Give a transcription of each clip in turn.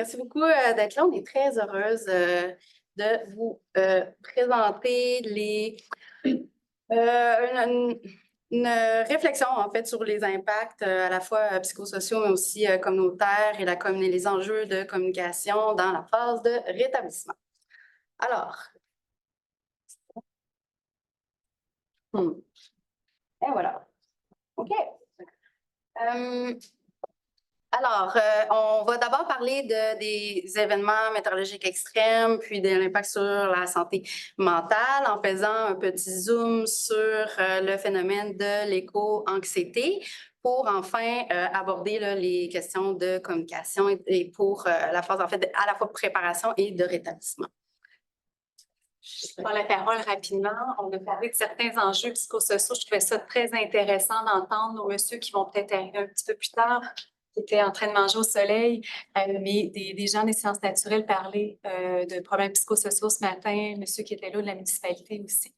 Merci beaucoup d'être là. On est très heureuse de vous présenter une réflexion en fait sur les impacts à la fois psychosociaux mais aussi communautaires et les enjeux de communication dans la phase de rétablissement. Alors, et voilà. OK. On va d'abord parler des événements météorologiques extrêmes, puis de l'impact sur la santé mentale, en faisant un petit zoom sur le phénomène de l'éco-anxiété pour enfin aborder là, les questions de communication et pour la phase en fait à la fois de préparation et de rétablissement. Je prends la parole rapidement. On a parlé de certains enjeux psychosociaux. Je trouvais ça très intéressant d'entendre nos messieurs qui vont peut-être arriver un petit peu plus tard, qui étaient en train de manger au soleil, mais des gens des sciences naturelles parler de problèmes psychosociaux ce matin, monsieur qui était là de la municipalité aussi.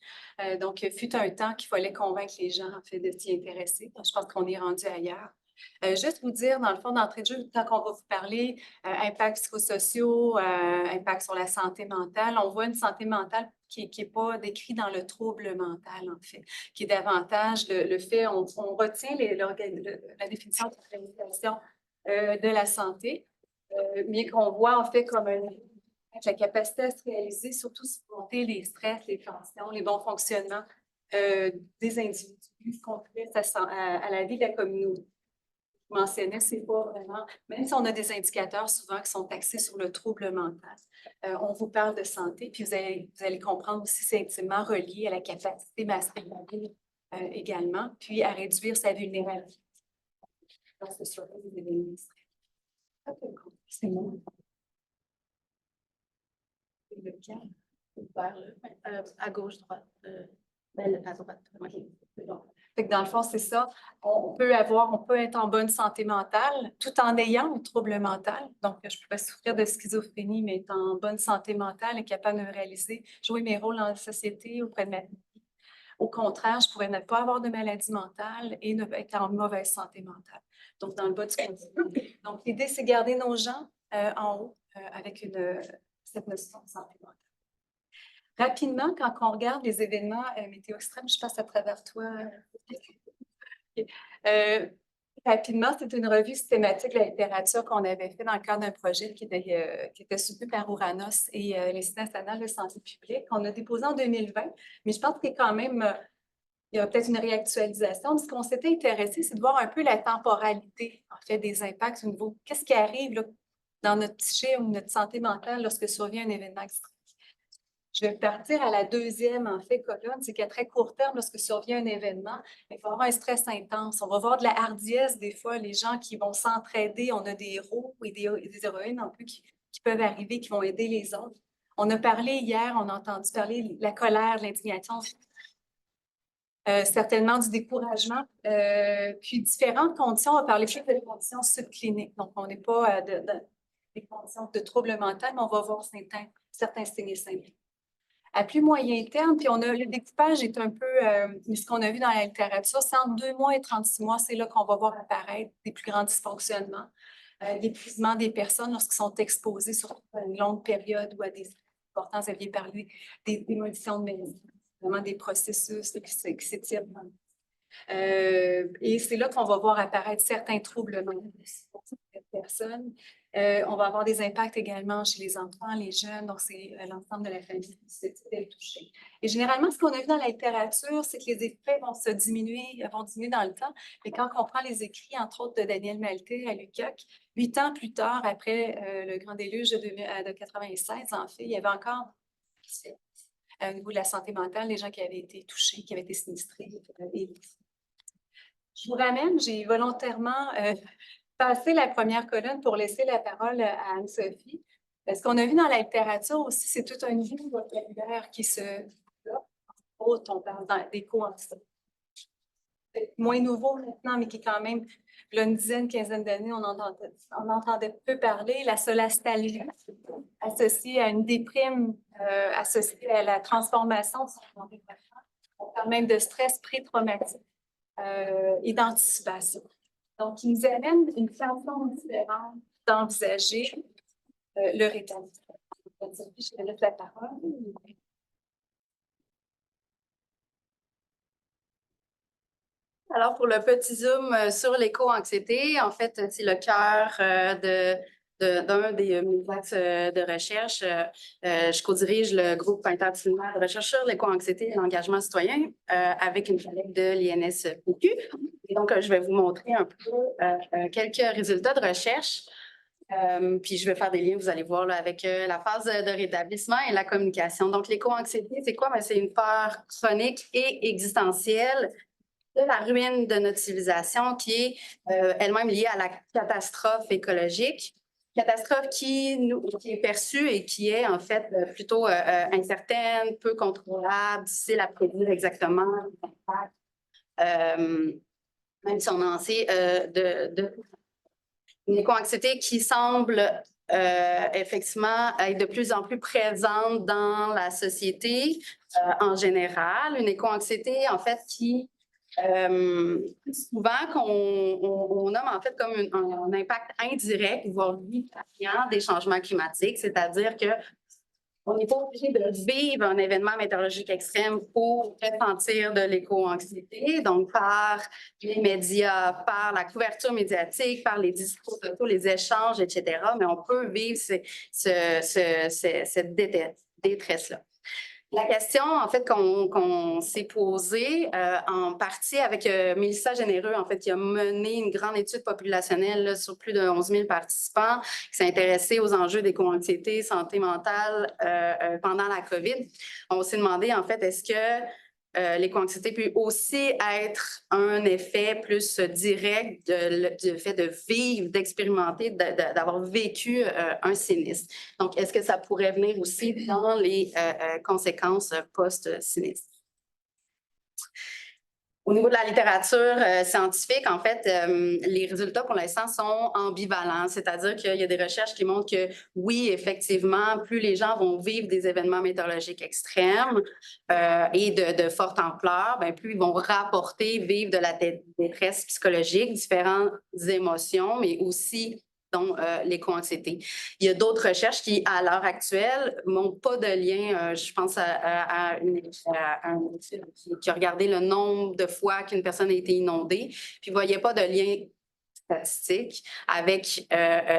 Donc, fut un temps qu'il fallait convaincre les gens en fait, de s'y intéresser. Donc, je pense qu'on est rendu ailleurs. Juste vous dire, dans le fond, d'entrée de jeu, tant qu'on va vous parler impacts psychosociaux, impact sur la santé mentale, on voit une santé mentale qui n'est pas décrite dans le trouble mental, en fait, qui est davantage le fait, on retient la définition de l'organisation de la santé, mais qu'on voit en fait comme la capacité à se réaliser, surtout supporter les stress, les tensions, les bons fonctionnements des individus, qu'on fait à la vie de la communauté. Mentionnais, c'est pas vraiment, même si on a des indicateurs souvent qui sont axés sur le trouble mental, on vous parle de santé, puis vous allez comprendre aussi que c'est intimement relié à la capacité à se rétablir également, puis à réduire sa vulnérabilité. Donc, ce sera des événements c'est bon. Lequel? À gauche, droite. À droite. Okay. Bon. Fait que dans le fond, c'est ça. On peut être en bonne santé mentale tout en ayant un trouble mental. Donc, je pourrais souffrir de schizophrénie, mais être en bonne santé mentale et capable de me réaliser, jouer mes rôles dans la société auprès de ma famille. Au contraire, je pourrais ne pas avoir de maladie mentale et être en mauvaise santé mentale. Donc, dans le bas du continuum. Donc, l'idée, c'est de garder nos gens en haut avec cette notion de santé mentale. Rapidement, quand on regarde les événements météo extrêmes, je passe à travers toi. Rapidement, c'est une revue systématique de la littérature qu'on avait fait dans le cadre d'un projet qui était soutenu par Ouranos et l'Institut national de santé publique. On a déposé en 2020, mais je pense qu'il y a quand même il y a peut-être une réactualisation. Ce qu'on s'était intéressé, c'est de voir un peu la temporalité en fait, des impacts au niveau. Qu'est-ce qui arrive là, dans notre psyché ou notre santé mentale lorsque survient un événement extrême? Je vais partir à la deuxième, en fait, colonne. C'est qu'à très court terme, lorsque survient un événement, il va y avoir un stress intense. On va voir de la hardiesse, des fois, les gens qui vont s'entraider. On a des héros et des héroïnes un peu qui peuvent arriver, qui vont aider les autres. On a parlé hier, on a entendu parler de la colère, de l'indignation, certainement du découragement. Puis différentes conditions, on va parler plus des conditions subcliniques. Donc, on n'est pas des conditions de trouble mental, mais on va voir certains signes et symptômes. À plus moyen terme, puis le découpage est un peu, ce qu'on a vu dans la littérature, c'est entre 2 mois et 36 mois, c'est là qu'on va voir apparaître des plus grands dysfonctionnements, l'épuisement des personnes lorsqu'ils sont exposés sur une longue période ou à des importants, vous aviez parlé des démolitions de maisons, vraiment des processus qui s'étirent. Et c'est là qu'on va voir apparaître certains troubles pour cette personne. On va avoir des impacts également chez les enfants, les jeunes, donc c'est l'ensemble de la famille qui est touchée. Et généralement, ce qu'on a vu dans la littérature, c'est que les effets vont diminuer dans le temps. Et quand on prend les écrits, entre autres de Daniel Maltais à l'UQAC, 8 ans plus tard, après le grand déluge de 1996, en fait, il y avait encore au niveau de la santé mentale, les gens qui avaient été touchés, qui avaient été sinistrés. Je vous ramène, j'ai volontairement passé la première colonne pour laisser la parole à Anne-Sophie. Ce qu'on a vu dans la littérature aussi, c'est tout un nouveau vocabulaire qui se développe. On parle d'éco-anxiété. C'est moins nouveau maintenant, mais qui est quand même, il y a une dizaine, quinzaine d'années, on entendait peu parler. La solastalgie associée à une déprime, associée à la transformation. On parle même de stress pré-traumatique. Et d'anticipation. Donc, il nous amène une façon différente d'envisager le rétablissement. Je te laisse la parole. Alors, pour le petit zoom sur l'éco-anxiété, en fait, c'est le cœur d'un des mes axes de recherche. Je co-dirige le groupe interdisciplinaire de recherche sur l'éco-anxiété et l'engagement citoyen avec une collègue de l'INSPQ. Et donc, je vais vous montrer un peu quelques résultats de recherche. Puis je vais faire des liens, vous allez voir, là, avec la phase de rétablissement et la communication. Donc, l'éco-anxiété, c'est quoi? Ben, c'est une peur chronique et existentielle de la ruine de notre civilisation qui est elle-même liée à la catastrophe écologique. Catastrophe qui est perçue et qui est en fait plutôt incertaine, peu contrôlable, difficile à prédire exactement l'impact. Même si on en sait une éco-anxiété qui semble effectivement être de plus en plus présente dans la société en général. Une éco-anxiété, en fait, qui souvent qu'on nomme en fait comme un impact indirect, voire linéaire des changements climatiques, c'est-à-dire que on n'est pas obligé de vivre un événement météorologique extrême pour ressentir de l'éco-anxiété. Donc, par les médias, par la couverture médiatique, par les discours sociaux, les échanges, etc. Mais on peut vivre cette détresse-là. La question, en fait, qu'on s'est posée en partie avec Mélissa Généreux, en fait, qui a mené une grande étude populationnelle là, sur plus de 11 000 participants, qui s'est intéressé aux enjeux d'éco-anxiété, santé mentale pendant la COVID. On s'est demandé, en fait, est-ce que l'éco-anxiété peut aussi être un effet plus direct du fait de vivre, d'expérimenter, d'avoir vécu un sinistre. Donc, est-ce que ça pourrait venir aussi dans les conséquences post-sinistre? Au niveau de la littérature scientifique, en fait, les résultats pour l'instant sont ambivalents, c'est-à-dire qu'il y a des recherches qui montrent que oui, effectivement, plus les gens vont vivre des événements météorologiques extrêmes et de forte ampleur, bien, plus ils vont rapporter vivre de la détresse psychologique, différentes émotions, mais aussi dont l'éco-anxiété. Il y a d'autres recherches qui, à l'heure actuelle, n'ont pas de lien. Je pense à une étude qui a regardé le nombre de fois qu'une personne a été inondée, puis il ne voyait pas de lien statistique avec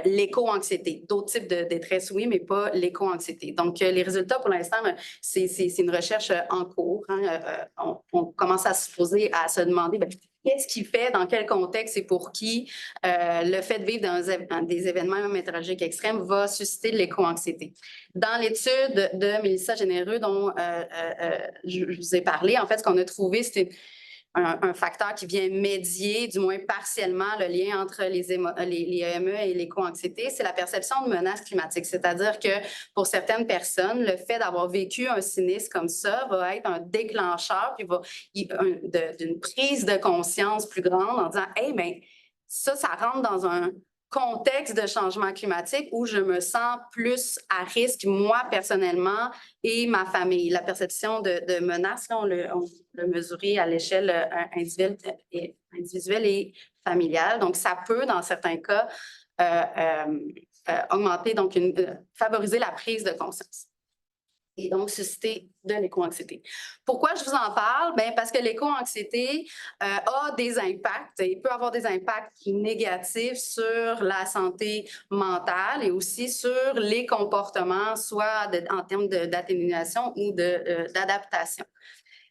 l'éco-anxiété. D'autres types de détresse, oui, mais pas l'éco-anxiété. Donc, les résultats, pour l'instant, c'est une recherche en cours. Hein. On commence à se poser, à se demander qu'est-ce qui fait, dans quel contexte et pour qui le fait de vivre dans des événements météorologiques extrêmes va susciter de l'éco-anxiété. Dans l'étude de Mélissa Généreux dont je vous ai parlé, en fait, ce qu'on a trouvé, c'était un facteur qui vient médier, du moins partiellement, le lien entre les EME et l'éco-anxiété, c'est la perception de menaces climatiques. C'est-à-dire que pour certaines personnes, le fait d'avoir vécu un sinistre comme ça va être un déclencheur d'une prise de conscience plus grande en disant « Hey, bien, ça rentre dans un contexte de changement climatique où je me sens plus à risque, moi, personnellement, et ma famille. » La perception de menace, là, on l'a mesuré à l'échelle individuelle et familiale. Donc, ça peut, dans certains cas, augmenter, donc favoriser la prise de conscience et donc susciter de l'éco-anxiété. Pourquoi je vous en parle? Bien, parce que l'éco-anxiété a des impacts, il peut avoir des impacts négatifs sur la santé mentale et aussi sur les comportements, soit en termes d'atténuation ou d'adaptation.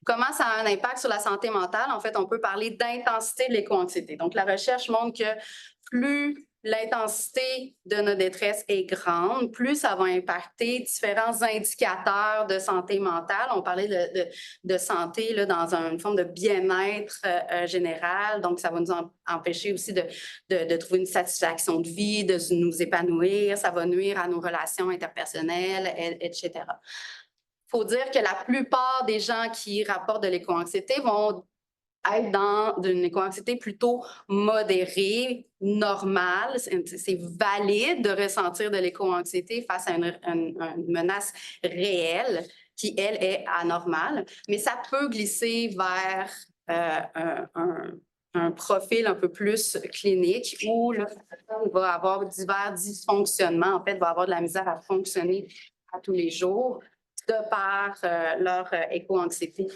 Comment ça a un impact sur la santé mentale? En fait, on peut parler d'intensité de l'éco-anxiété. Donc, la recherche montre que plus l'intensité de notre détresse est grande, plus ça va impacter différents indicateurs de santé mentale. On parlait de santé là, dans une forme de bien-être général. Donc, ça va nous empêcher aussi de trouver une satisfaction de vie, de nous épanouir. Ça va nuire à nos relations interpersonnelles, etc. Il faut dire que la plupart des gens qui rapportent de l'éco-anxiété vont être dans une éco-anxiété plutôt modérée, normale. C'est valide de ressentir de l'éco-anxiété face à une menace réelle qui, elle, est anormale. Mais ça peut glisser vers un profil un peu plus clinique où la personne va avoir divers dysfonctionnements, en fait, va avoir de la misère à fonctionner à tous les jours de par leur éco-anxiété.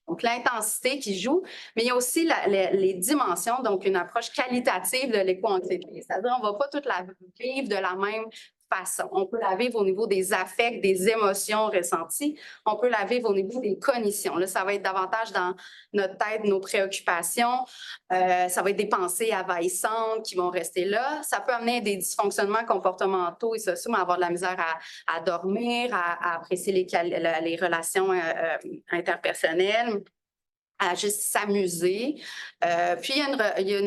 Donc, l'intensité qui joue, mais il y a aussi les dimensions, donc une approche qualitative de l'éco-anxiété. C'est-à-dire on ne va pas toute la vivre de la même façon. On peut la vivre au niveau des affects, des émotions ressenties. On peut la vivre au niveau des cognitions. Là, ça va être davantage dans notre tête, nos préoccupations. Ça va être des pensées envahissantes qui vont rester là. Ça peut amener des dysfonctionnements comportementaux et sociaux, mais avoir de la misère à dormir, à apprécier les relations interpersonnelles, à juste s'amuser. Puis, il y a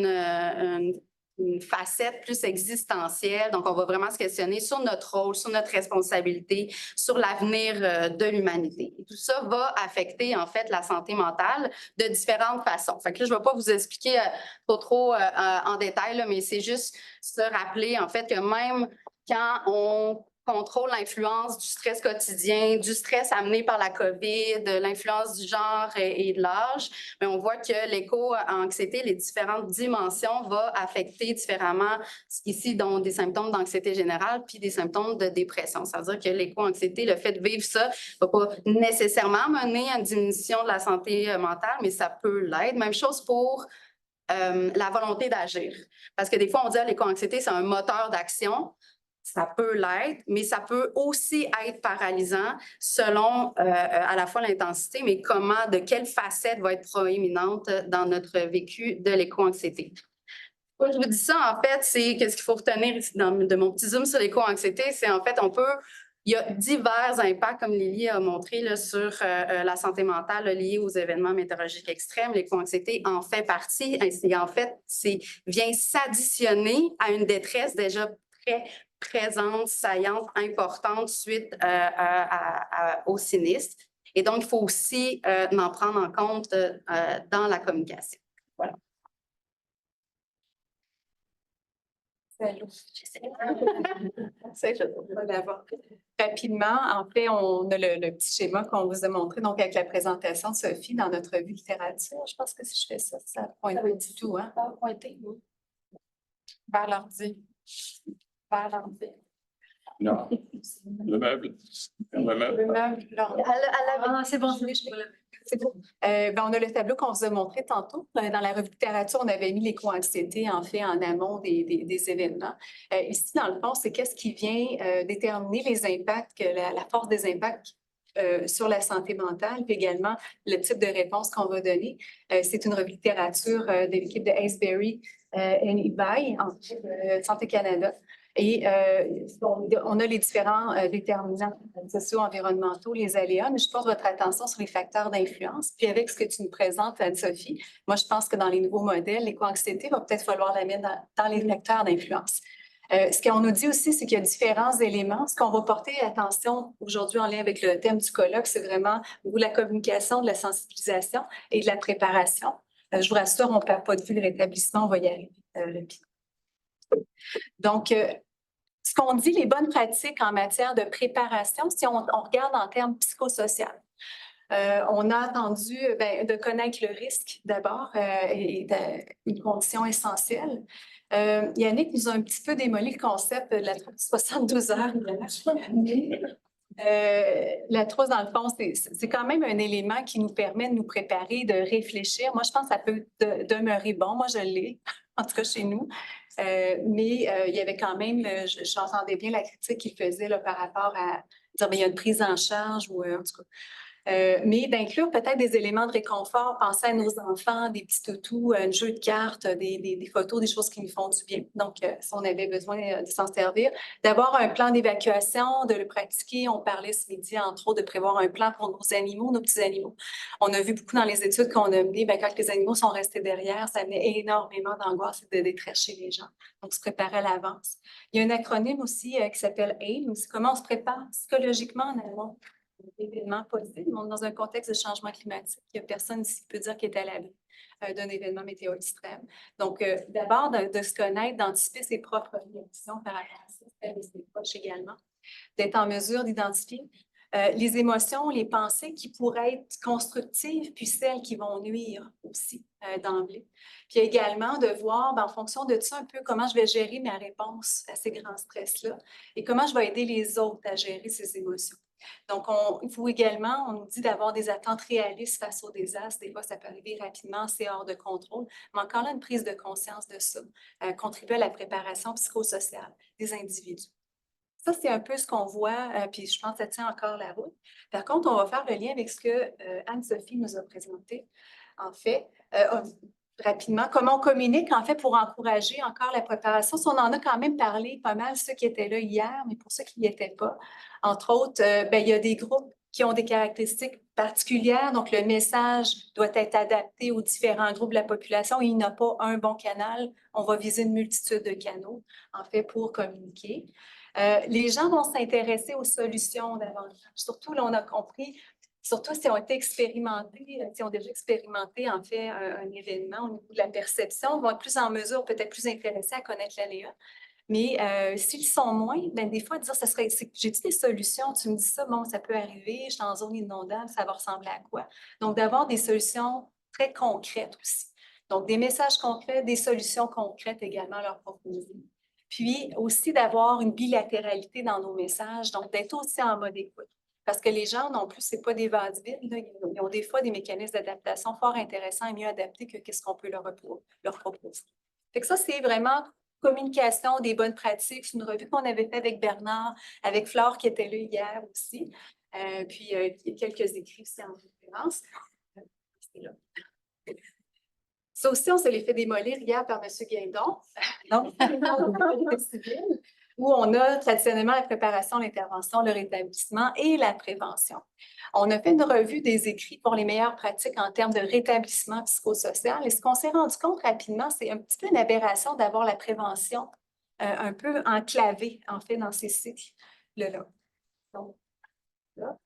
une facette plus existentielle. Donc, on va vraiment se questionner sur notre rôle, sur notre responsabilité, sur l'avenir de l'humanité. Et tout ça va affecter, en fait, la santé mentale de différentes façons. Fait que là, je ne vais pas vous expliquer trop en détail, là, mais c'est juste se rappeler, en fait, que même quand on contrôle l'influence du stress quotidien, du stress amené par la COVID, de l'influence du genre et de l'âge, mais on voit que l'éco-anxiété, les différentes dimensions vont affecter différemment ici donc des symptômes d'anxiété générale puis des symptômes de dépression. C'est-à-dire que l'éco-anxiété, le fait de vivre ça, ne va pas nécessairement mener à une diminution de la santé mentale, mais ça peut l'être. Même chose pour la volonté d'agir. Parce que des fois, on dit que l'éco-anxiété, c'est un moteur d'action. Ça peut l'être, mais ça peut aussi être paralysant selon à la fois l'intensité, mais comment, de quelle facette va être proéminente dans notre vécu de l'éco-anxiété. Pourquoi je vous dis ça, en fait, c'est qu'est-ce qu'il faut retenir ici de mon petit zoom sur l'éco-anxiété, c'est en fait, il y a divers impacts, comme Lily a montré, là, sur la santé mentale là, liée aux événements météorologiques extrêmes. L'éco-anxiété en fait partie. Et en fait, vient s'additionner à une détresse déjà très présente, saillante, importante suite au sinistre. Et donc, il faut aussi en prendre en compte dans la communication. Voilà. Rapidement, en fait, on a le petit schéma qu'on vous a montré, donc avec la présentation de Sophie dans notre revue littérature. Je pense que si je fais ça, ça pointe pas du tout, hein? Ça va pointer, oui. Vers l'ordi. Vers l'ordi. Non. Le meuble. Le meuble, l'ordi. Ah, c'est bon, c'est bon. On a le tableau qu'on vous a montré tantôt. Dans la revue littérature, on avait mis l'éco-anxiété, en fait, en amont des événements. Ici, dans le fond, c'est qu'est-ce qui vient déterminer les impacts, la force des impacts sur la santé mentale, puis également le type de réponse qu'on va donner. C'est une revue littérature de l'équipe de Aceberry et Ibai, en fait, Santé Canada. Et on a les différents déterminants socio-environnementaux, les aléas, mais je porte votre attention sur les facteurs d'influence. Puis avec ce que tu nous présentes, Anne-Sophie, moi, je pense que dans les nouveaux modèles, l'éco-anxiété va peut-être falloir la mettre dans les facteurs d'influence. Ce qu'on nous dit aussi, c'est qu'il y a différents éléments. Ce qu'on va porter attention aujourd'hui en lien avec le thème du colloque, c'est vraiment la communication, de la sensibilisation et de la préparation. Je vous rassure, on ne perd pas de vue le rétablissement, on va y arriver. Donc, ce qu'on dit, les bonnes pratiques en matière de préparation, si on regarde en termes psychosociaux, on a entendu de connaître le risque d'abord est une condition essentielle. Yannick nous a un petit peu démoli le concept de la trousse 72 heures. La trousse, dans le fond, c'est quand même un élément qui nous permet de nous préparer, de réfléchir. Moi, je pense que ça peut demeurer bon. Moi, je l'ai, en tout cas chez nous. Mais il y avait quand même, j'entendais bien la critique qu'il faisait là, par rapport à dire il y a une prise en charge ou en tout cas. Mais d'inclure peut-être des éléments de réconfort, penser à nos enfants, des petits toutous, un jeu de cartes, des photos, des choses qui nous font du bien. Donc, si on avait besoin de s'en servir, d'avoir un plan d'évacuation, de le pratiquer. On parlait ce midi, entre autres, de prévoir un plan pour nos animaux, nos petits animaux. On a vu beaucoup dans les études qu'on a menées, quand les animaux sont restés derrière, ça amenait énormément d'angoisse et de détresse chez les gens. Donc, se préparer à l'avance. Il y a un acronyme aussi qui s'appelle AIM, c'est comment on se prépare psychologiquement en amont. Événements possibles. Dans un contexte de changement climatique, il n'y a personne ici qui peut dire qu'il est à l'abri d'un événement météo extrême. Donc, d'abord, de se connaître, d'anticiper ses propres réactions par rapport à ça, faire des proches également, d'être en mesure d'identifier les émotions, les pensées qui pourraient être constructives, puis celles qui vont nuire aussi d'emblée. Puis également de voir, en fonction de ça, un peu comment je vais gérer ma réponse à ces grands stress-là et comment je vais aider les autres à gérer ces émotions. Donc, il faut également, on nous dit d'avoir des attentes réalistes face au désastre. Des fois, ça peut arriver rapidement, c'est hors de contrôle. Mais encore là, une prise de conscience de ça contribue à la préparation psychosociale des individus. Ça, c'est un peu ce qu'on voit, puis je pense que ça tient encore la route. Par contre, on va faire le lien avec ce que Anne-Sophie nous a présenté. En fait, rapidement, comment on communique, en fait, pour encourager encore la préparation. Si on en a quand même parlé pas mal, ceux qui étaient là hier, mais pour ceux qui n'y étaient pas, entre autres, il y a des groupes qui ont des caractéristiques particulières, donc le message doit être adapté aux différents groupes de la population. Il n'y a pas un bon canal, on va viser une multitude de canaux, en fait, pour communiquer. Les gens vont s'intéresser aux solutions davantage. Surtout, là, on a compris, surtout si on été expérimentés, si on a déjà expérimenté, en fait, un événement au niveau de la perception, vont être plus en mesure, peut-être plus intéressés à connaître l'aléa. Mais s'ils sont moins, bien, des fois, dire, j'ai-tu des solutions? Tu me dis ça, bon, ça peut arriver, je suis en zone inondable, ça va ressembler à quoi? Donc, d'avoir des solutions très concrètes aussi. Donc, des messages concrets, des solutions concrètes également à leur proposer. Puis aussi d'avoir une bilatéralité dans nos messages, donc d'être aussi en mode écoute. Parce que les gens non plus, ce n'est pas des vades-vides, ils ont des fois des mécanismes d'adaptation fort intéressants et mieux adaptés que ce qu'on peut leur proposer. Fait que ça, c'est vraiment communication, des bonnes pratiques. C'est une revue qu'on avait faite avec Bernard, avec Flore qui était là hier aussi. Puis il y a quelques écrits aussi en référence. C'est là. Ça aussi, on se les fait démolir hier par M. Guindon, donc, où on a traditionnellement la préparation, l'intervention, le rétablissement et la prévention. On a fait une revue des écrits pour les meilleures pratiques en termes de rétablissement psychosocial. Et ce qu'on s'est rendu compte rapidement, c'est un petit peu une aberration d'avoir la prévention un peu enclavée, en fait, dans ces cycles-là. Donc, là.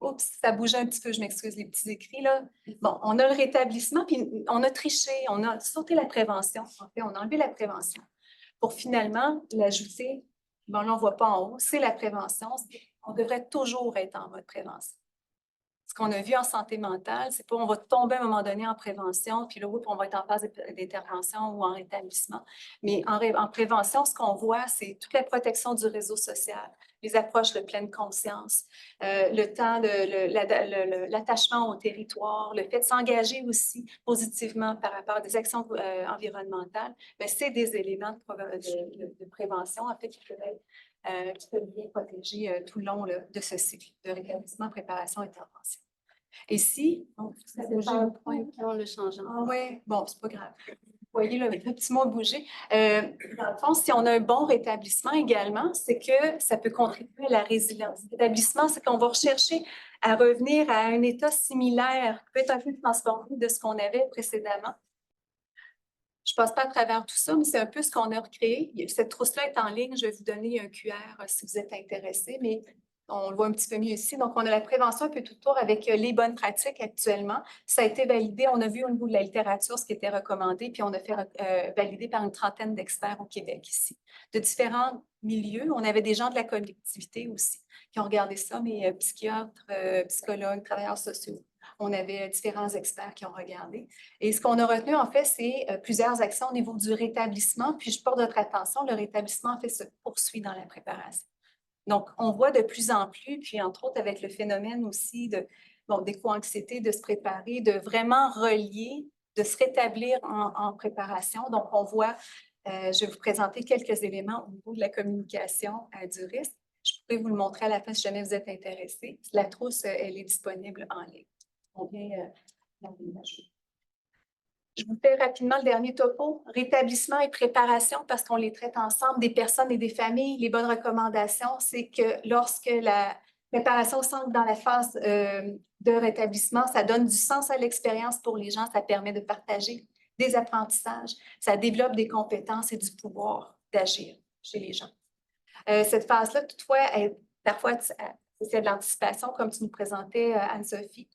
Oups, ça bougeait un petit peu, je m'excuse, les petits écrits, là. Bon, on a le rétablissement, puis on a triché, on a sauté la prévention. En fait, on a enlevé la prévention pour finalement l'ajouter. Bon, là, on ne voit pas en haut, c'est la prévention. On devrait toujours être en mode prévention. Ce qu'on a vu en santé mentale, c'est pas on va tomber à un moment donné en prévention, puis là, on va être en phase d'intervention ou en rétablissement. Mais en prévention, ce qu'on voit, c'est toute la protection du réseau social, les approches de pleine conscience, le temps de l'attachement au territoire, le fait de s'engager aussi positivement par rapport à des actions environnementales, c'est des éléments de prévention, en fait, qui peuvent bien protéger tout le long de ce cycle de rétablissement, préparation, intervention. Et si, ça bouge un point, on le change. Ah oui, bon, c'est pas grave. Vous voyez, le petit mot bouger. Dans le fond, si on a un bon rétablissement également, c'est que ça peut contribuer à la résilience. Rétablissement, c'est qu'on va rechercher à revenir à un état similaire, qui peut être un peu transformé de ce qu'on avait précédemment. Je ne passe pas à travers tout ça, mais c'est un peu ce qu'on a recréé. Cette trousse-là est en ligne. Je vais vous donner un QR si vous êtes intéressé, mais on le voit un petit peu mieux ici. Donc, on a la prévention un peu tout autour avec les bonnes pratiques actuellement. Ça a été validé. On a vu au niveau de la littérature ce qui était recommandé, puis on a fait valider par une trentaine d'experts au Québec ici, de différents milieux. On avait des gens de la collectivité aussi qui ont regardé ça, mais psychiatres, psychologues, travailleurs sociaux. On avait différents experts qui ont regardé. Et ce qu'on a retenu, en fait, c'est plusieurs actions au niveau du rétablissement. Puis, je porte votre attention, le rétablissement, en fait, se poursuit dans la préparation. Donc, on voit de plus en plus, puis entre autres avec le phénomène aussi d'éco-anxiété, de se préparer, de vraiment relier, de se rétablir en préparation. Donc, on voit, je vais vous présenter quelques éléments au niveau de la communication du risque. Je pourrais vous le montrer à la fin si jamais vous êtes intéressé. La trousse, elle est disponible en ligne. On vient l'envisager. Je vous fais rapidement le dernier topo. Rétablissement et préparation, parce qu'on les traite ensemble, des personnes et des familles. Les bonnes recommandations, c'est que lorsque la préparation s'entre dans la phase de rétablissement, ça donne du sens à l'expérience pour les gens, ça permet de partager des apprentissages, ça développe des compétences et du pouvoir d'agir chez les gens. Cette phase-là, toutefois, parfois, c'est de l'anticipation, comme tu nous présentais, Anne-Sophie.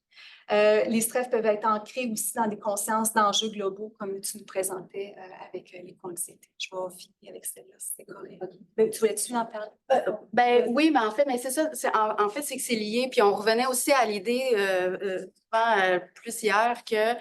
Les stress peuvent être ancrés aussi dans des consciences d'enjeux globaux, comme tu nous présentais avec l'éco-anxiété. Je vais finir avec celle-là, si c'est correct. Tu voulais-tu en parler? Ben oui, mais en fait, mais c'est ça. En fait, c'est que c'est lié. Puis on revenait aussi à l'idée plus hier que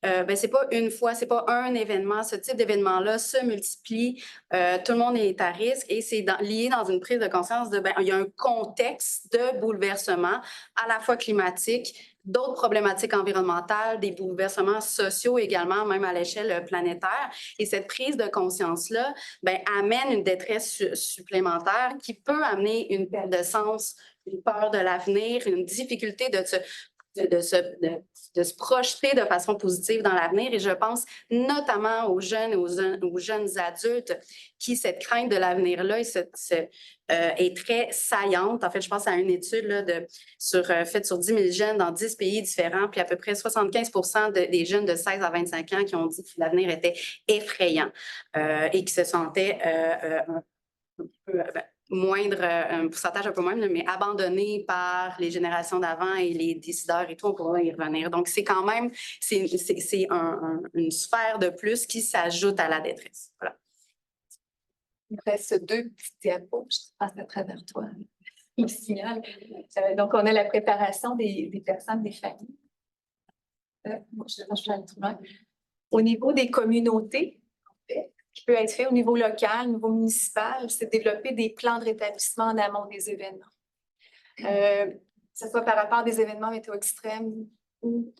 ben, c'est pas une fois, c'est pas un événement. Ce type d'événement-là se multiplie. Tout le monde est à risque et c'est lié dans une prise de conscience de ben, il y a un contexte de bouleversement à la fois climatique, d'autres problématiques environnementales, des bouleversements sociaux également, même à l'échelle planétaire. Et cette prise de conscience-là ben, amène une détresse supplémentaire qui peut amener une perte de sens, une peur de l'avenir, une difficulté de se projeter de façon positive dans l'avenir. Et je pense notamment aux jeunes et aux jeunes adultes qui, cette crainte de l'avenir-là est très saillante. En fait, je pense à une étude là, faite sur 10 000 jeunes dans 10 pays différents, puis à peu près 75 des jeunes de 16 à 25 ans qui ont dit que l'avenir était effrayant et qui se sentaient un peu moindre, un pourcentage un peu moindre, mais abandonnés par les générations d'avant et les décideurs et tout, on pourra y revenir. Donc, c'est quand même, c'est une sphère de plus qui s'ajoute à la détresse. Voilà. Il me reste 2 petits diapos, je passe à travers toi le signal. Donc, on a la préparation des personnes, des familles. Au niveau des communautés, en fait, qui peut être fait au niveau local, au niveau municipal, c'est développer des plans de rétablissement en amont des événements. Que ce soit par rapport à des événements météo extrêmes ou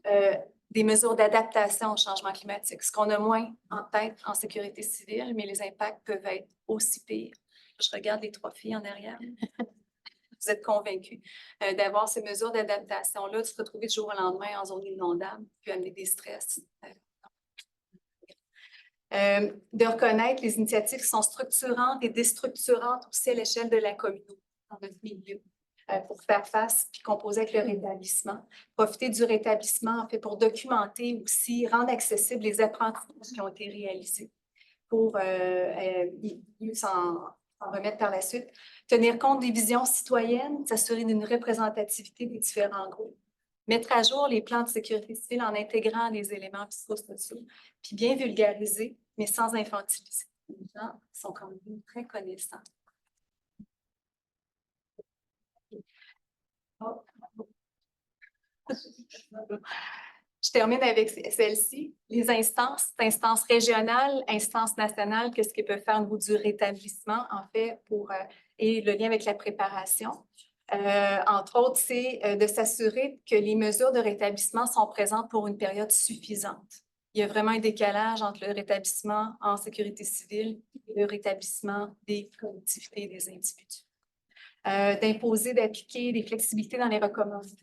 des mesures d'adaptation au changement climatique. Ce qu'on a moins en tête en sécurité civile, mais les impacts peuvent être aussi pires. Je regarde les 3 filles en arrière. Vous êtes convaincus d'avoir ces mesures d'adaptation-là, de se retrouver du jour au lendemain en zone inondable, puis amener des stress. De reconnaître les initiatives qui sont structurantes et déstructurantes aussi à l'échelle de la communauté, dans notre milieu, pour faire face puis composer avec le rétablissement. Profiter du rétablissement, en fait, pour documenter aussi, rendre accessibles les apprentissages qui ont été réalisés pour mieux s'en remettre par la suite. Tenir compte des visions citoyennes, s'assurer d'une représentativité des différents groupes. Mettre à jour les plans de sécurité civile en intégrant les éléments psychosociaux, puis bien vulgariser, mais sans infantiliser. Les gens sont quand même très connaissants. Oh. Je termine avec celle-ci. Les instances régionales, instances nationales, qu'est-ce qu'ils peuvent faire au niveau du rétablissement, en fait, et le lien avec la préparation. Entre autres, c'est de s'assurer que les mesures de rétablissement sont présentes pour une période suffisante. Il y a vraiment un décalage entre le rétablissement en sécurité civile et le rétablissement des collectivités et des individus. D'imposer, d'appliquer des flexibilités dans les recommandations.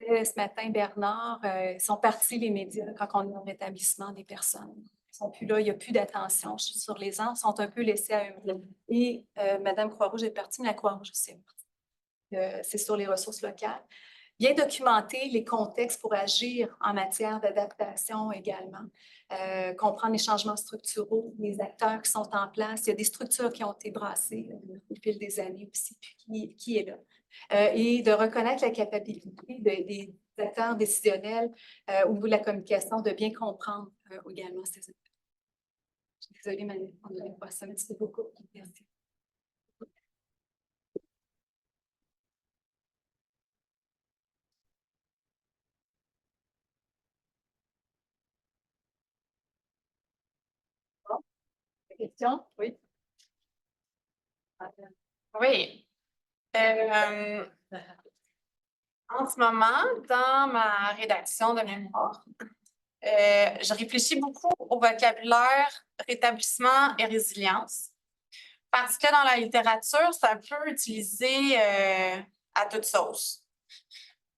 Ce matin, Bernard, sont partis les médias quand on est en rétablissement des personnes. Ils sont plus là, il n'y a plus d'attention sur les gens, sont un peu laissés à eux-mêmes. Et Mme Croix-Rouge est partie, mais la Croix-Rouge aussi est partie. C'est sur les ressources locales. Bien documenter les contextes pour agir en matière d'adaptation également. Comprendre les changements structuraux, les acteurs qui sont en place. Il y a des structures qui ont été brassées au fil des années aussi, puis qui est là. Et de reconnaître la capacité des acteurs décisionnels au niveau de la communication, de bien comprendre également ces acteurs. Je suis désolée, Manuel, on n'avait pas ça, merci beaucoup. Merci. Question? Oui. Oui. En ce moment, dans ma rédaction de mémoire, je réfléchis beaucoup au vocabulaire rétablissement et résilience parce que dans la littérature, c'est un peu utilisé à toute sauce.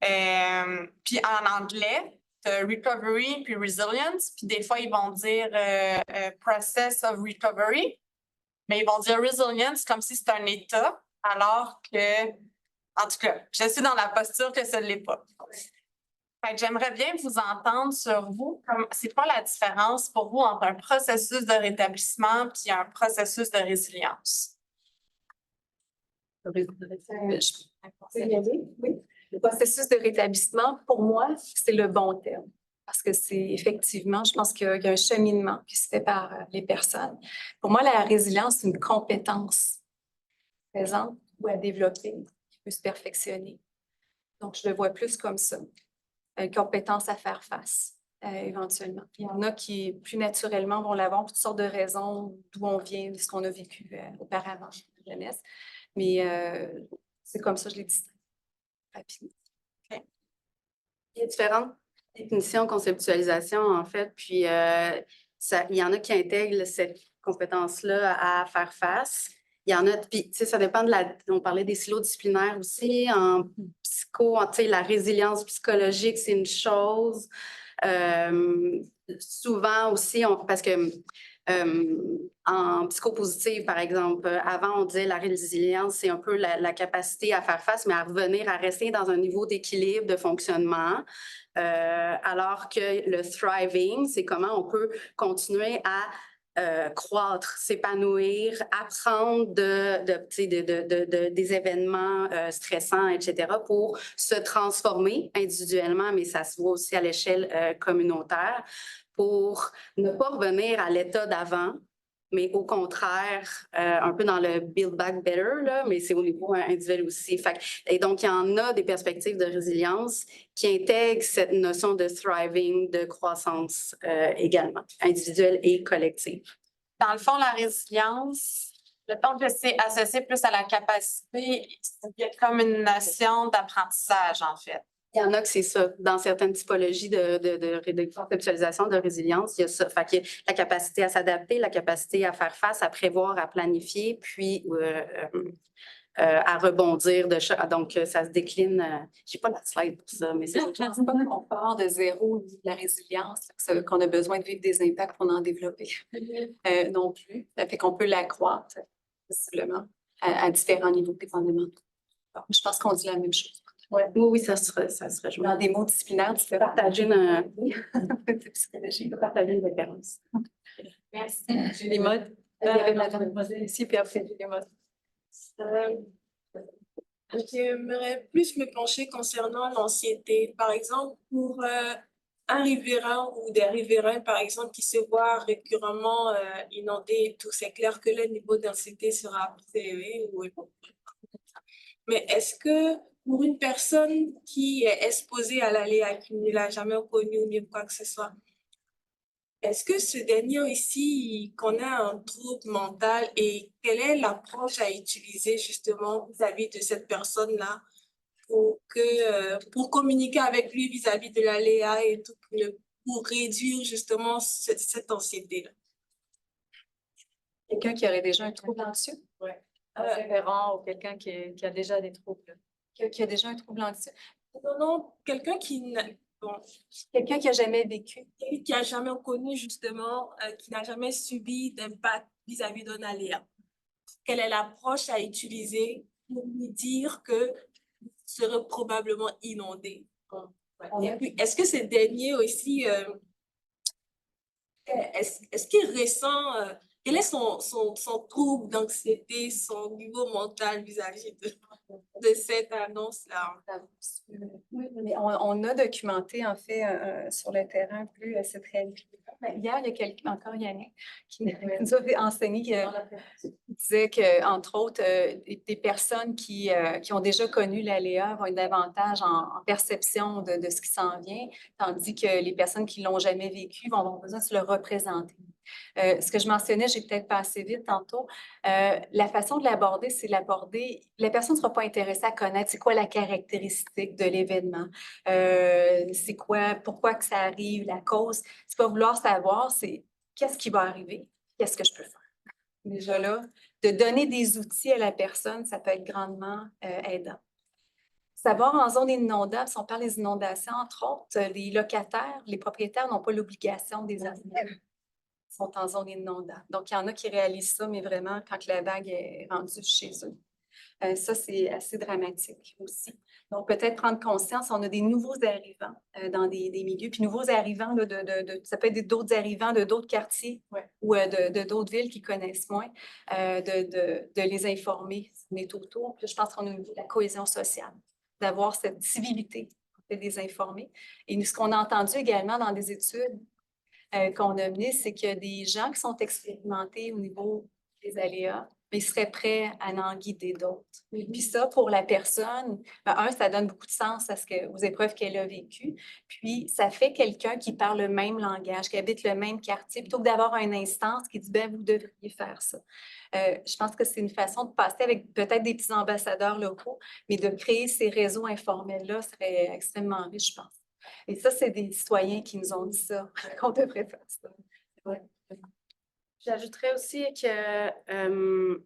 Puis en anglais, recovery puis resilience, puis des fois, ils vont dire process of recovery, mais ils vont dire resilience comme si c'était un état, alors que, en tout cas, je suis dans la posture que ce ne l'est pas. J'aimerais bien vous entendre sur vous. C'est quoi la différence pour vous entre un processus de rétablissement et un processus de résilience? Oui. Le processus de rétablissement, pour moi, c'est le bon terme. Parce que c'est effectivement, je pense qu'il y a un cheminement qui se fait par les personnes. Pour moi, la résilience, c'est une compétence présente ou à développer, qui peut se perfectionner. Donc, je le vois plus comme ça. Une compétence à faire face, éventuellement. Il y en a qui, plus naturellement, vont l'avoir pour toutes sortes de raisons, d'où on vient, de ce qu'on a vécu auparavant dans la jeunesse. Mais c'est comme ça, je l'ai dit rapidement. Il y a différentes définitions, conceptualisation, en fait, puis il y en a qui intègrent cette compétence-là à faire face. Il y en a, puis tu sais, ça dépend on parlait des silos disciplinaires aussi, en psycho, tu sais, la résilience psychologique, c'est une chose. Souvent aussi, parce que en psychopositive, par exemple, avant, on disait la résilience, c'est un peu la capacité à faire face, mais à revenir, à rester dans un niveau d'équilibre, de fonctionnement. Alors que le thriving, c'est comment on peut continuer à croître, s'épanouir, apprendre des événements stressants, etc., pour se transformer individuellement, mais ça se voit aussi à l'échelle communautaire, pour ne pas revenir à l'état d'avant, mais au contraire, un peu dans le build back better, là, mais c'est au niveau individuel aussi. Et donc, il y en a des perspectives de résilience qui intègrent cette notion de thriving, de croissance également, individuelle et collective. Dans le fond, la résilience, je pense que c'est associé plus à la capacité, c'est comme une notion d'apprentissage, en fait. Il y en a que c'est ça. Dans certaines typologies de conceptualisation de résilience, il y a ça. Fait qu'il y a la capacité à s'adapter, la capacité à faire face, à prévoir, à planifier, puis à rebondir. Donc, ça se décline. J'ai pas la slide pour ça, mais c'est Je ne pense pas qu'on part de zéro de la résilience, qu'on a besoin de vivre des impacts pour en développer. Non plus. Ça fait qu'on peut l'accroître, possiblement, à différents niveaux dépendamment. Je pense qu'on dit la même chose. Ouais. Oui, ça se rejoint. Dans des mots disciplinaires différents. Partager une psychologie. partager une référence. Merci. Julie Mode. Il y avait Madame ici, puis après Julie Mode. J'aimerais plus me pencher concernant l'anxiété. Par exemple, pour un riverain ou des riverains, par exemple, qui se voient récurremment inondés et tout, c'est clair que le niveau d'anxiété sera plus élevé. Mais est-ce que pour une personne qui est exposée à l'aléa, qui ne l'a jamais connu ou bien quoi que ce soit, est-ce que ce dernier ici connaît un trouble mental et quelle est l'approche à utiliser justement vis-à-vis de cette personne-là pour communiquer avec lui vis-à-vis de l'aléa et tout, pour réduire justement cette anxiété-là? Quelqu'un qui aurait déjà un trouble anxieux? Oui. Un référent ou quelqu'un qui a déjà des troubles. Qui a déjà un trouble anxieux? Non, quelqu'un qui Quelqu'un qui n'a jamais vécu. qui n'a jamais connu justement, qui n'a jamais subi d'impact vis-à-vis d'un aléa. Quelle est l'approche à utiliser pour lui dire que vous serez probablement inondé? Et puis, est-ce que ce dernier aussi, est-ce qu'il ressent, quel est son trouble d'anxiété, son niveau mental vis-à-vis de cette annonce-là? Oui, mais on a documenté, en fait, sur le terrain plus cette réalité. Hier, il y a encore Yannick qui nous a enseigné, qui disait qu'entre autres, des personnes qui ont déjà connu l'aléa vont être davantage en perception de ce qui s'en vient, tandis que les personnes qui ne l'ont jamais vécu vont avoir besoin de se le représenter. Ce que je mentionnais, j'ai peut-être pas assez vite tantôt, la façon de l'aborder, c'est l'aborder, la personne ne sera pas intéressée à connaître c'est quoi la caractéristique de l'événement, c'est quoi, pourquoi que ça arrive, la cause. C'est pas vouloir savoir, c'est qu'est-ce qui va arriver, qu'est-ce que je peux faire. Déjà là, de donner des outils à la personne, ça peut être grandement aidant. Savoir en zone inondable, si on parle des inondations, entre autres, les locataires, les propriétaires n'ont pas l'obligation des arriver. Sont en zone inondable. Donc, il y en a qui réalisent ça, mais vraiment quand la vague est rendue chez eux. Ça, c'est assez dramatique aussi. Donc, peut-être prendre conscience, on a des nouveaux arrivants dans des milieux, puis nouveaux arrivants, là, ça peut être d'autres arrivants de d'autres quartiers ou de d'autres villes qui connaissent moins, de les informer, mais autour. Puis je pense qu'on a la cohésion sociale, d'avoir cette civilité des informés. Et nous, ce qu'on a entendu également dans des études qu'on a menées, c'est qu'il y a des gens qui sont expérimentés au niveau des aléas, mais ils seraient prêts à en guider d'autres. Puis ça, pour la personne, ça donne beaucoup de sens aux épreuves qu'elle a vécues. Puis, ça fait quelqu'un qui parle le même langage, qui habite le même quartier, plutôt que d'avoir une instance qui dit, vous devriez faire ça. Je pense que c'est une façon de passer avec peut-être des petits ambassadeurs locaux, mais de créer ces réseaux informels-là serait extrêmement riche, je pense. Et ça, c'est des citoyens qui nous ont dit ça, qu'on devrait faire ça. Ouais. J'ajouterais aussi que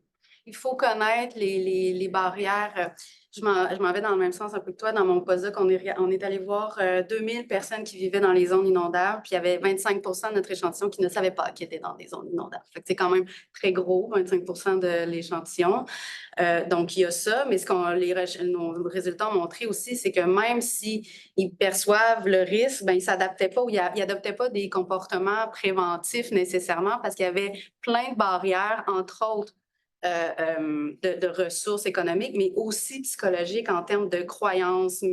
il faut connaître les barrières. Je m'en vais dans le même sens un peu que toi. Dans mon postdoc, on est allé voir 2000 personnes qui vivaient dans les zones inondables, puis il y avait 25 de notre échantillon qui ne savaient pas qu'ils étaient dans des zones inondables. Fait que c'est quand même très gros, 25 de l'échantillon. Donc, il y a ça, mais nos résultats ont montré aussi, c'est que même s'ils perçoivent le risque, ils ne s'adaptaient pas ou ils n'adoptaient pas des comportements préventifs nécessairement parce qu'il y avait plein de barrières, entre autres, de ressources économiques, mais aussi psychologiques en termes de croyances,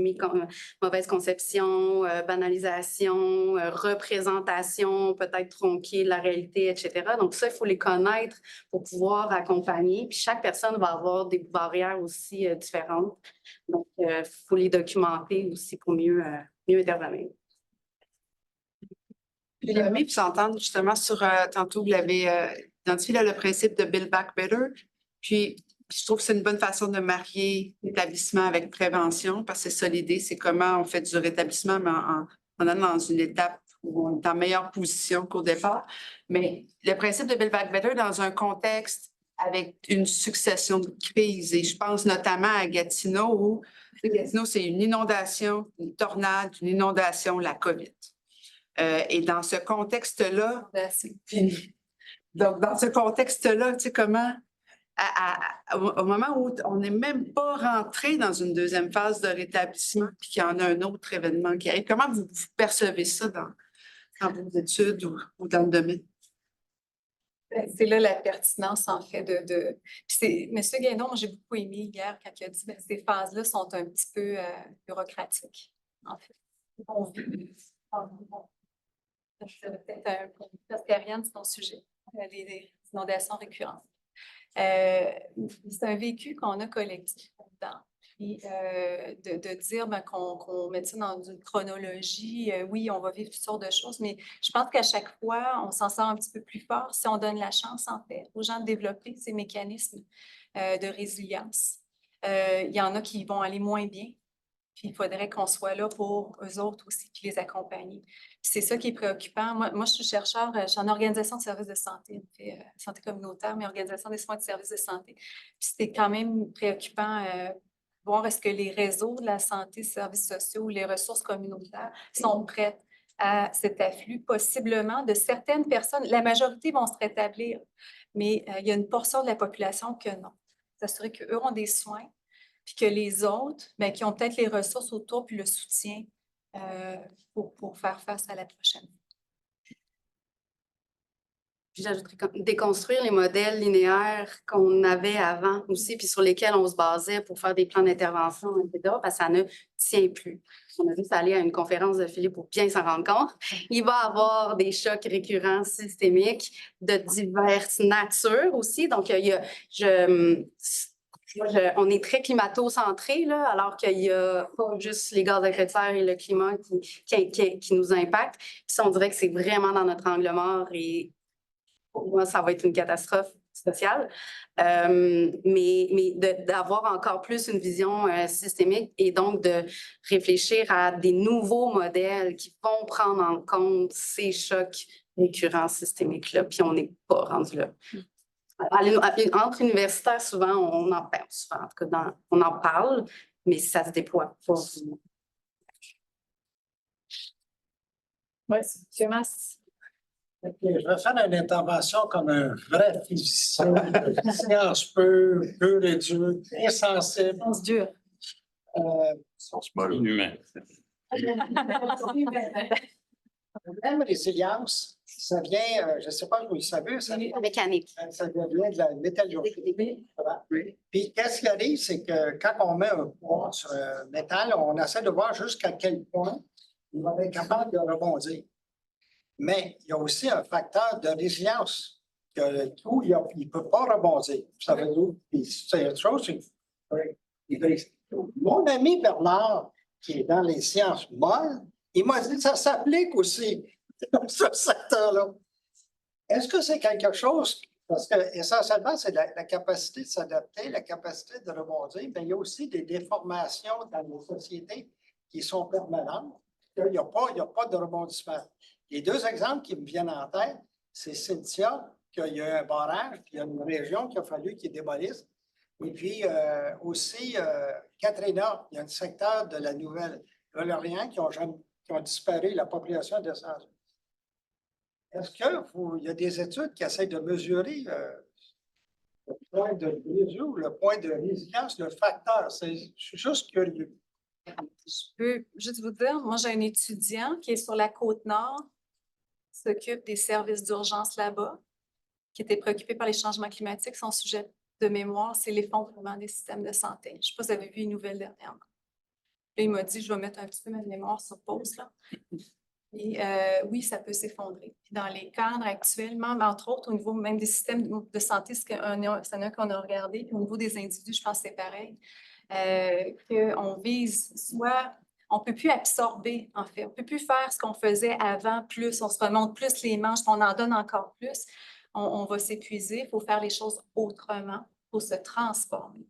mauvaise conception, banalisation, représentation peut-être tronquée de la réalité, etc. Donc ça, il faut les connaître pour pouvoir accompagner. Puis chaque personne va avoir des barrières aussi différentes. Donc, il faut les documenter aussi pour mieux intervenir. J'ai aimé vous entendre justement sur, tantôt, vous l'avez identifié le principe de Build Back Better. Puis, je trouve que c'est une bonne façon de marier l'établissement avec prévention, parce que c'est ça l'idée, c'est comment on fait du rétablissement, mais en allant dans une étape où on est en meilleure position qu'au départ. Mais le principe de Build Back Better dans un contexte avec une succession de crises, et je pense notamment à Gatineau, où Gatineau, c'est une inondation, une tornade, une inondation, la COVID. Et dans ce contexte-là, donc dans ce contexte-là, tu sais, comment, au moment où on n'est même pas rentré dans une deuxième phase de rétablissement, puis qu'il y en a un autre événement qui arrive, comment vous percevez ça dans vos études ou dans le domaine? C'est là la pertinence, en fait, Puis M. Guénon, moi, j'ai beaucoup aimé hier quand il a dit que ces phases-là sont un petit peu bureaucratiques, en fait. On vit. Peut-être parce qu'Ariane, c'est ton sujet, les inondations récurrentes. C'est un vécu qu'on a collectif là-dedans. Puis de dire qu'on met ça dans une chronologie, oui, on va vivre toutes sortes de choses, mais je pense qu'à chaque fois, on s'en sort un petit peu plus fort si on donne la chance, en fait, aux gens de développer ces mécanismes de résilience. Il y en a qui vont aller moins bien. Puis il faudrait qu'on soit là pour eux autres aussi, puis les accompagner. Puis c'est ça qui est préoccupant. Moi, je suis chercheur, je suis en organisation de services de santé, santé communautaire, mais organisation des soins de services de santé. Puis c'est quand même préoccupant voir est-ce que les réseaux de la santé, services sociaux ou les ressources communautaires sont prêtes à cet afflux, possiblement de certaines personnes. La majorité vont se rétablir, mais il y a une portion de la population que non. S'assurer qu'eux ont des soins, puis que les autres, qui ont peut-être les ressources autour puis le soutien pour faire face à la prochaine. Puis j'ajouterais déconstruire les modèles linéaires qu'on avait avant aussi, puis sur lesquels on se basait pour faire des plans d'intervention, etc., parce que ça ne tient plus. On a juste allé à une conférence de Philippe pour bien s'en rendre compte. Il va y avoir des chocs récurrents systémiques de diverses natures aussi. Donc, on est très climato-centré, là, alors qu'il n'y a pas juste les gaz à effet de serre et le climat qui nous impactent. Puis ça, on dirait que c'est vraiment dans notre angle mort et pour moi, ça va être une catastrophe sociale. Mais d'avoir encore plus une vision systémique et donc de réfléchir à des nouveaux modèles qui vont prendre en compte ces chocs récurrents systémiques-là, puis on n'est pas rendu là. Entre universitaires, souvent, on en parle. En tout cas, on en parle, mais ça se déploie pas. Oui, M. Mas. Je vais faire une intervention comme un vrai physicien de science pure et dure, insensible. Science dure. Sens humain. Même résilience, ça vient, je ne sais pas si vous le savez, ça vient Mécanique. de la métallurgie. Puis, qu'est-ce qui arrive, c'est que quand on met un poids bon, sur un métal, on essaie de voir jusqu'à quel point il va être capable de rebondir. Mais il y a aussi un facteur de résilience. Que le trou, il ne peut pas rebondir. Ça veut dire, puis c'est autre chose. Mon ami Bernard, qui est dans les sciences molles, il m'a dit que ça s'applique aussi dans ce secteur-là. Est-ce que c'est quelque chose, parce que essentiellement, c'est la capacité de s'adapter, la capacité de rebondir, mais il y a aussi des déformations dans nos sociétés qui sont permanentes. Il n'y a pas de rebondissement. Les deux exemples qui me viennent en tête, c'est Cynthia, qu'il y a eu un barrage, puis il y a une région qu'il a fallu qu'ils démolissent. Et puis aussi Katrina, il y a un secteur de la Nouvelle-Orléans qui ont disparu, la population de descendu. Est-ce qu'il y a des études qui essaient de mesurer le point de brisure, le point de résilience, le facteur? Je suis juste curieux. Je peux juste vous dire, moi, j'ai un étudiant qui est sur la Côte-Nord, qui s'occupe des services d'urgence là-bas, qui était préoccupé par les changements climatiques. Son sujet de mémoire, c'est l'effondrement des systèmes de santé. Je ne sais pas si vous avez vu une nouvelle dernièrement. Là, il m'a dit, je vais mettre un petit peu ma mémoire sur pause, là. Et oui, ça peut s'effondrer. Puis dans les cadres actuellement, mais entre autres, au niveau même des systèmes de santé, c'est un qu'on a regardé, puis au niveau des individus, je pense que c'est pareil, qu'on vise soit, on ne peut plus absorber, en fait. On ne peut plus faire ce qu'on faisait avant, plus, on se remonte plus les manches, on en donne encore plus. On va s'épuiser, il faut faire les choses autrement, il faut se transformer.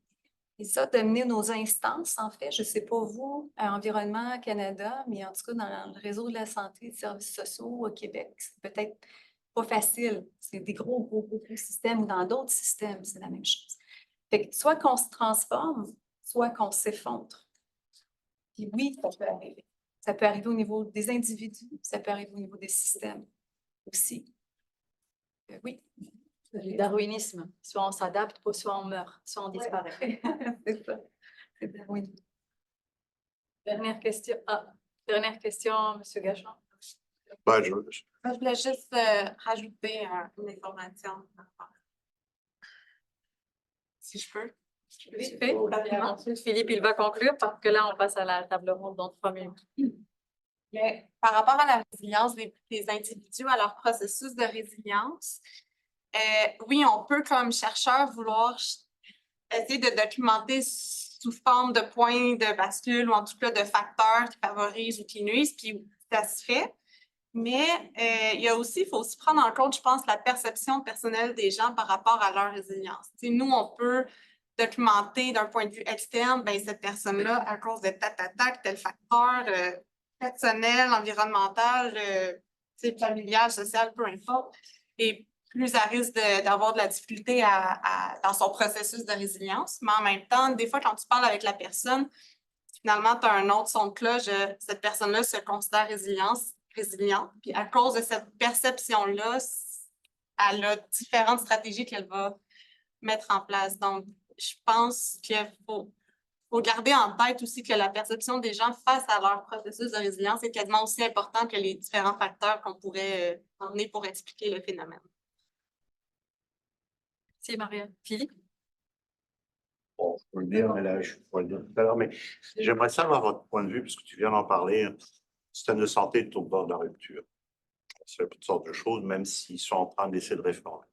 Et ça, de mener nos instances, en fait, je ne sais pas vous, à Environnement Canada, mais en tout cas, dans le réseau de la santé et des services sociaux au Québec, c'est peut-être pas facile. C'est des gros systèmes ou dans d'autres systèmes, c'est la même chose. Fait que soit qu'on se transforme, soit qu'on s'effondre. Puis oui, ça peut arriver. Ça peut arriver au niveau des individus, ça peut arriver au niveau des systèmes aussi. Oui. Le darwinisme. Soit on s'adapte, soit on meurt, soit on disparaît. C'est ça. C'est darwinisme. Dernière question. Ah, dernière question, M. Gachon. Ben, Je voulais juste rajouter une information. Si je peux. Vite fait, ensuite, Philippe, il va conclure parce que là, on passe à la table ronde dans 3 minutes. Mais par rapport à la résilience des individus, à leur processus de résilience, oui, on peut, comme chercheur, vouloir essayer de documenter sous forme de points de bascule ou en tout cas de facteurs qui favorisent ou qui nuisent, puis ça se fait. Mais il faut aussi prendre en compte, je pense, la perception personnelle des gens par rapport à leur résilience. T'sais, nous, on peut documenter d'un point de vue externe, ben cette personne-là, à cause de tel facteur personnel, environnemental, familial, social, peu importe, et plus à risque d'avoir de la difficulté dans son processus de résilience. Mais en même temps, des fois, quand tu parles avec la personne, finalement, tu as un autre son de cloche, cette personne-là se considère résiliente. Puis à cause de cette perception-là, elle a différentes stratégies qu'elle va mettre en place. Donc, je pense qu'il faut garder en tête aussi que la perception des gens face à leur processus de résilience est quasiment aussi important que les différents facteurs qu'on pourrait emmener pour expliquer le phénomène. Merci, Maria. Philippe? bon, je peux le dire, mais là, je ne peux pas le dire tout à l'heure, mais j'aimerais savoir votre point de vue, parce que tu viens d'en parler. Le système de santé est au bord de la rupture. C'est toutes sortes de choses, même s'ils sont en train d'essayer de réformer.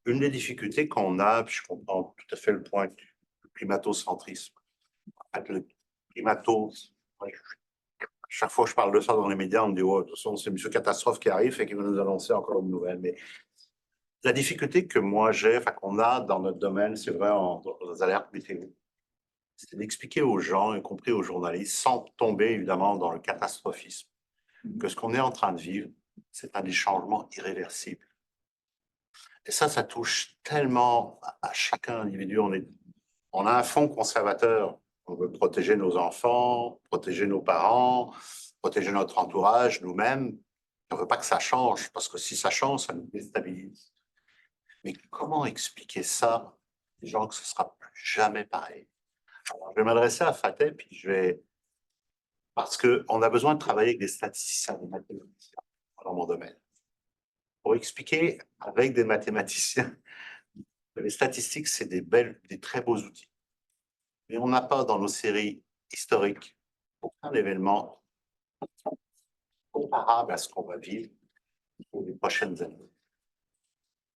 Une des difficultés qu'on a, puis je comprends tout à fait le point du climato-centrisme. En fait, le chaque fois que je parle de ça dans les médias, on me dit, oh, de toute façon, c'est M. Catastrophe qui arrive et qui va nous annoncer encore une nouvelle. Mais la difficulté que moi j'ai, qu'on a dans notre domaine, c'est vrai, dans les alertes météo, c'est d'expliquer aux gens, y compris aux journalistes, sans tomber évidemment dans le catastrophisme, que ce qu'on est en train de vivre, c'est un des changements irréversibles. Et ça touche tellement à chaque individu. On a un fond conservateur. On veut protéger nos enfants, protéger nos parents, protéger notre entourage, nous-mêmes. On ne veut pas que ça change, parce que si ça change, ça nous déstabilise. Mais comment expliquer ça à des gens que ce ne sera plus jamais pareil? Alors, je vais m'adresser à Fateh, puis parce qu'on a besoin de travailler avec des statisticiens, des mathématiciens dans mon domaine, pour expliquer avec des mathématiciens que les statistiques, c'est des très beaux outils. Mais on n'a pas dans nos séries historiques aucun événement comparable à ce qu'on va vivre pour les prochaines années.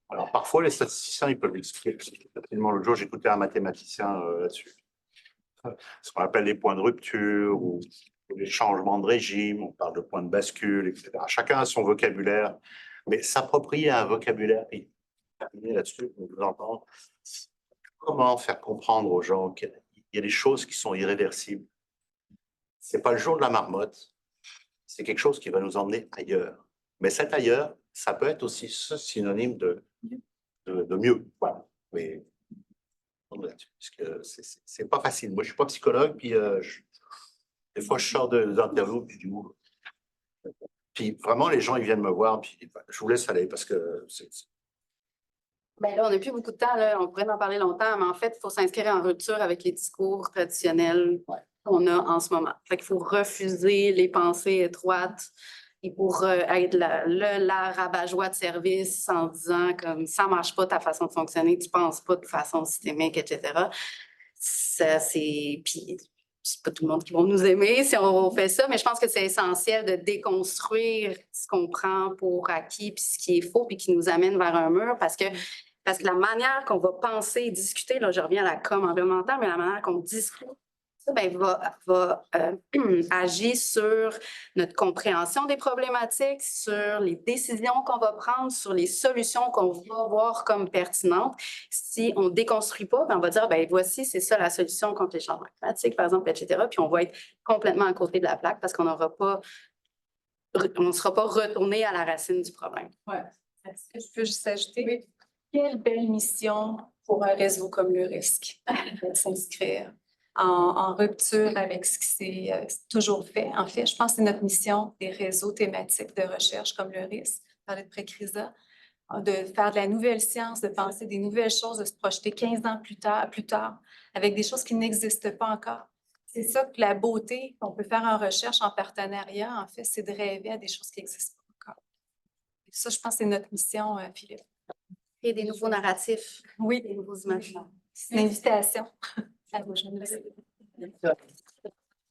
Alors, parfois, les statisticiens, ils peuvent l'expliquer facilement. L'autre jour, j'écoutais un mathématicien là-dessus. Ce qu'on appelle les points de rupture ou les changements de régime, on parle de points de bascule, etc. Chacun a son vocabulaire, mais s'approprier un vocabulaire et terminer là-dessus, on vous entend. Comment faire comprendre aux gens qu'il y a des choses qui sont irréversibles? Ce n'est pas le jour de la marmotte, c'est quelque chose qui va nous emmener ailleurs. Mais cet ailleurs, ça peut être aussi synonyme de mieux. Voilà. Mais parce que c'est pas facile. Moi, je suis pas psychologue, puis des fois, je sors d'interviews, puis je dis, ouh. Puis vraiment, les gens, ils viennent me voir, puis je vous laisse aller parce que Ben là, on n'a plus beaucoup de temps, là. On pourrait en parler longtemps, mais en fait, il faut s'inscrire en rupture avec les discours traditionnels qu'on a en ce moment. Fait qu'il faut refuser les pensées étroites et pour être la rabat-joie de service en disant comme ça marche pas ta façon de fonctionner, tu penses pas de façon systémique, etc. Ça, puis c'est pas tout le monde qui va nous aimer si on fait ça, mais je pense que c'est essentiel de déconstruire ce qu'on prend pour acquis puis ce qui est faux puis qui nous amène vers un mur parce que la manière qu'on va penser et discuter, là, je reviens à la com environnementale, mais la manière qu'on discute, ça, ben, va agir sur notre compréhension des problématiques, sur les décisions qu'on va prendre, sur les solutions qu'on va voir comme pertinentes. Si on ne déconstruit pas, ben, on va dire, ben, voici, c'est ça la solution contre les changements climatiques, par exemple, etc. Puis on va être complètement à côté de la plaque parce qu'on n'aura pas, on ne sera pas retourné à la racine du problème. Ouais. Est-ce que je peux juste ajouter? Oui. Quelle belle mission pour un réseau comme le RISC de s'inscrire en rupture avec ce qui s'est toujours fait. En fait, je pense que c'est notre mission des réseaux thématiques de recherche comme le RISC, parler de pré-CRISA, de faire de la nouvelle science, de penser des nouvelles choses, de se projeter 15 ans plus tard avec des choses qui n'existent pas encore. C'est ça que la beauté qu'on peut faire en recherche, en partenariat, en fait, c'est de rêver à des choses qui n'existent pas encore. Et ça, je pense que c'est notre mission, Philippe. Et des nouveaux narratifs. Oui. Des nouveaux images. C'est une invitation à vous.